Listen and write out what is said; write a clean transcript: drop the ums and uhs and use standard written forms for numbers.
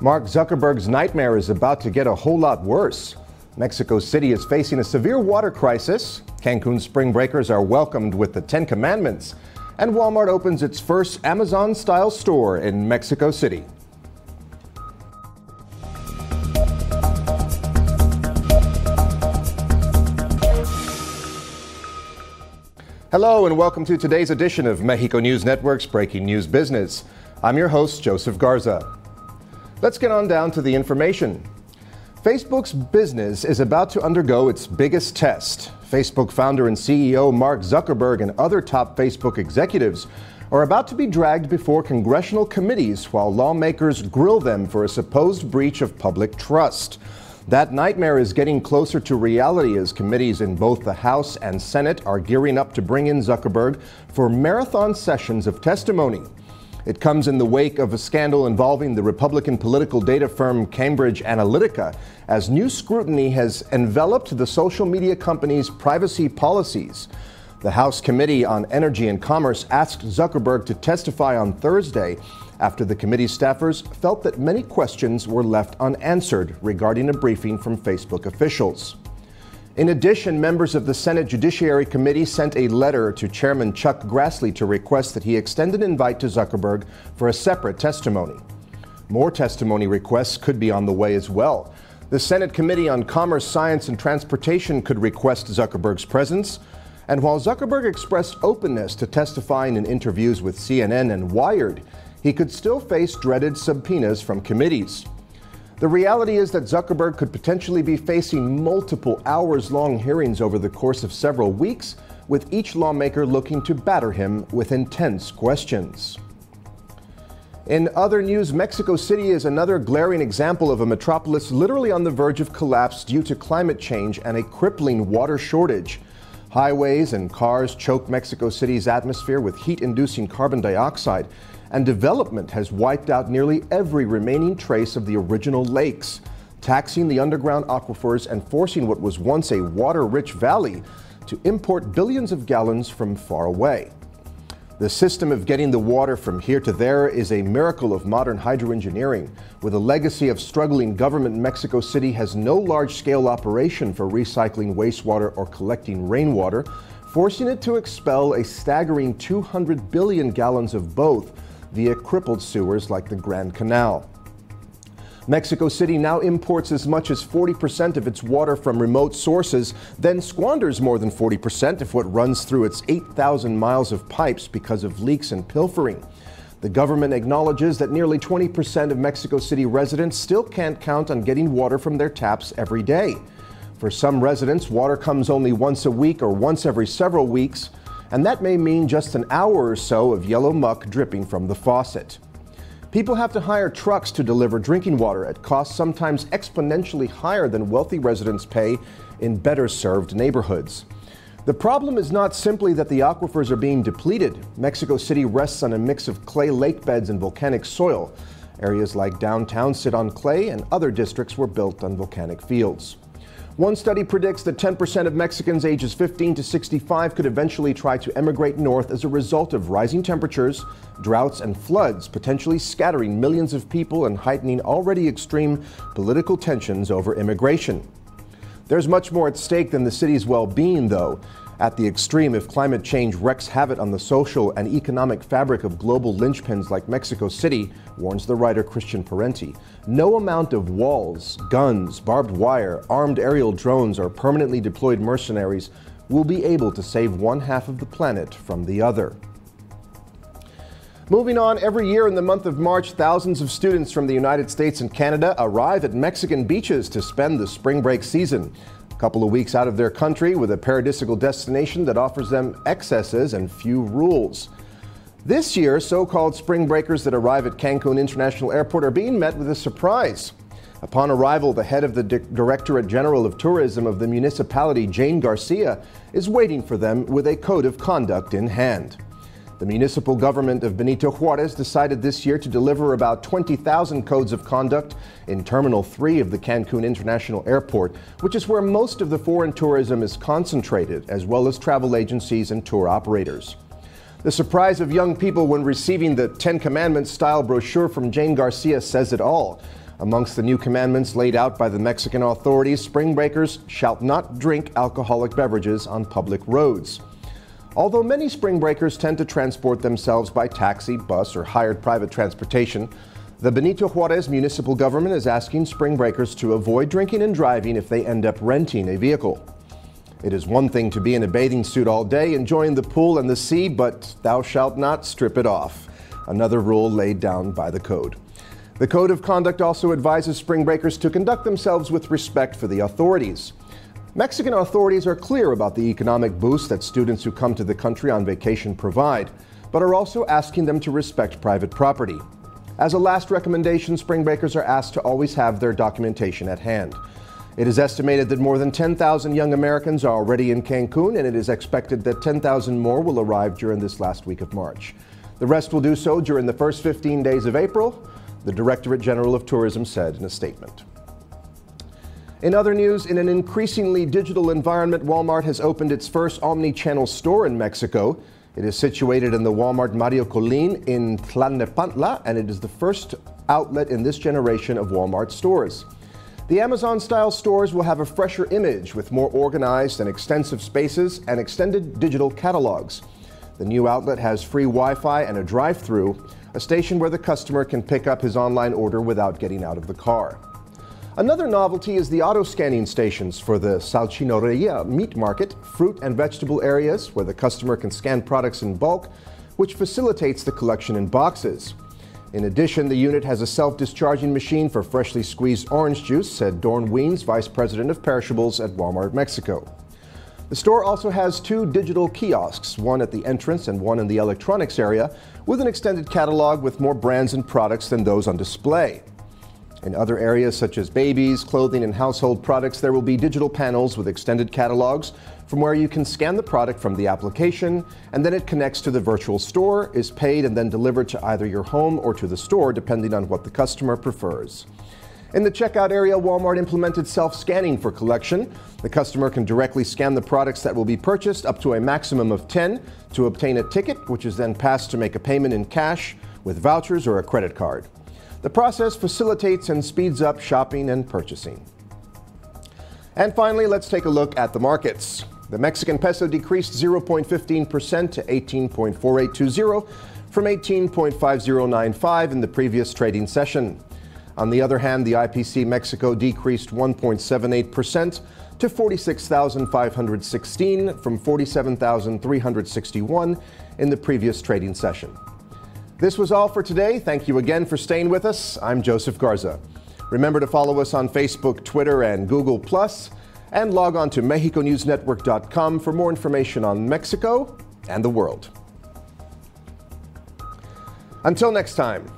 Mark Zuckerberg's nightmare is about to get a whole lot worse. Mexico City is facing a severe water crisis. Cancun spring breakers are welcomed with the 10 Commandments. And Walmart opens its first Amazon-style store in Mexico City. Hello and welcome to today's edition of Mexico News Network's Breaking News Business. I'm your host, Joseph Garza. Let's get on down to the information. Facebook's business is about to undergo its biggest test. Facebook founder and CEO Mark Zuckerberg and other top Facebook executives are about to be dragged before congressional committees while lawmakers grill them for a supposed breach of public trust. That nightmare is getting closer to reality as committees in both the House and Senate are gearing up to bring in Zuckerberg for marathon sessions of testimony. It comes in the wake of a scandal involving the Republican political data firm Cambridge Analytica, as new scrutiny has enveloped the social media company's privacy policies. The House Committee on Energy and Commerce asked Zuckerberg to testify on Thursday after the committee's staffers felt that many questions were left unanswered regarding a briefing from Facebook officials. In addition, members of the Senate Judiciary Committee sent a letter to Chairman Chuck Grassley to request that he extend an invite to Zuckerberg for a separate testimony. More testimony requests could be on the way as well. The Senate Committee on Commerce, Science, and Transportation could request Zuckerberg's presence. And while Zuckerberg expressed openness to testifying in interviews with CNN and Wired, he could still face dreaded subpoenas from committees. The reality is that Zuckerberg could potentially be facing multiple hours-long hearings over the course of several weeks, with each lawmaker looking to batter him with intense questions. In other news, Mexico City is another glaring example of a metropolis literally on the verge of collapse due to climate change and a crippling water shortage. Highways and cars choke Mexico City's atmosphere with heat-inducing carbon dioxide, and development has wiped out nearly every remaining trace of the original lakes, taxing the underground aquifers and forcing what was once a water-rich valley to import billions of gallons from far away. The system of getting the water from here to there is a miracle of modern hydroengineering. With a legacy of struggling government, Mexico City has no large-scale operation for recycling wastewater or collecting rainwater, forcing it to expel a staggering 200 billion gallons of both via crippled sewers like the Grand Canal. Mexico City now imports as much as 40% of its water from remote sources, then squanders more than 40% of what runs through its 8,000 miles of pipes because of leaks and pilfering. The government acknowledges that nearly 20% of Mexico City residents still can't count on getting water from their taps every day. For some residents, water comes only once a week or once every several weeks, and that may mean just an hour or so of yellow muck dripping from the faucet. People have to hire trucks to deliver drinking water at costs sometimes exponentially higher than wealthy residents pay in better served neighborhoods. The problem is not simply that the aquifers are being depleted. Mexico City rests on a mix of clay lake beds and volcanic soil. Areas like downtown sit on clay, and other districts were built on volcanic fields. One study predicts that 10% of Mexicans ages 15 to 65 could eventually try to emigrate north as a result of rising temperatures, droughts, and floods, potentially scattering millions of people and heightening already extreme political tensions over immigration. There's much more at stake than the city's well-being, though. At the extreme, if climate change wreaks havoc on the social and economic fabric of global linchpins like Mexico City, warns the writer Christian Parenti, no amount of walls, guns, barbed wire, armed aerial drones, or permanently deployed mercenaries will be able to save one half of the planet from the other. Moving on, every year in the month of March, thousands of students from the United States and Canada arrive at Mexican beaches to spend the spring break season. A couple of weeks out of their country with a paradisical destination that offers them excesses and few rules. This year, so-called spring breakers that arrive at Cancun International Airport are being met with a surprise. Upon arrival, the head of the Directorate General of Tourism of the municipality, Jane Garcia, is waiting for them with a code of conduct in hand. The municipal government of Benito Juarez decided this year to deliver about 20,000 codes of conduct in Terminal 3 of the Cancun International Airport, which is where most of the foreign tourism is concentrated, as well as travel agencies and tour operators. The surprise of young people when receiving the 10 Commandments style brochure from Jane Garcia says it all. Amongst the new commandments laid out by the Mexican authorities, spring breakers shall not drink alcoholic beverages on public roads. Although many spring breakers tend to transport themselves by taxi, bus, or hired private transportation, the Benito Juarez municipal government is asking spring breakers to avoid drinking and driving if they end up renting a vehicle. It is one thing to be in a bathing suit all day, enjoying the pool and the sea, but thou shalt not strip it off. Another rule laid down by the code. The Code of Conduct also advises spring breakers to conduct themselves with respect for the authorities. Mexican authorities are clear about the economic boost that students who come to the country on vacation provide, but are also asking them to respect private property. As a last recommendation, spring breakers are asked to always have their documentation at hand. It is estimated that more than 10,000 young Americans are already in Cancun, and it is expected that 10,000 more will arrive during this last week of March. The rest will do so during the first 15 days of April, the Directorate General of Tourism said in a statement. In other news, in an increasingly digital environment, Walmart has opened its first omni-channel store in Mexico. It is situated in the Walmart Mario Colin in Tlalnepantla, and it is the first outlet in this generation of Walmart stores. The Amazon-style stores will have a fresher image with more organized and extensive spaces and extended digital catalogs. The new outlet has free Wi-Fi and a drive-through, a station where the customer can pick up his online order without getting out of the car. Another novelty is the auto-scanning stations for the Salchichoneria meat market, fruit and vegetable areas where the customer can scan products in bulk, which facilitates the collection in boxes. In addition, the unit has a self-discharging machine for freshly squeezed orange juice, said Dorn Weens, Vice President of Perishables at Walmart Mexico. The store also has 2 digital kiosks, one at the entrance and one in the electronics area, with an extended catalog with more brands and products than those on display. In other areas such as babies, clothing, and household products, there will be digital panels with extended catalogs from where you can scan the product from the application, and then it connects to the virtual store, is paid, and then delivered to either your home or to the store, depending on what the customer prefers. In the checkout area, Walmart implemented self-scanning for collection. The customer can directly scan the products that will be purchased, up to a maximum of 10, to obtain a ticket, which is then passed to make a payment in cash, with vouchers or a credit card. The process facilitates and speeds up shopping and purchasing. And finally, let's take a look at the markets. The Mexican peso decreased 0.15% to 18.4820 from 18.5095 in the previous trading session. On the other hand, the IPC Mexico decreased 1.78% to 46,516 from 47,361 in the previous trading session. This was all for today. Thank you again for staying with us. I'm Joseph Garza. Remember to follow us on Facebook, Twitter, and Google+, and log on to MexicoNewsNetwork.com for more information on Mexico and the world. Until next time.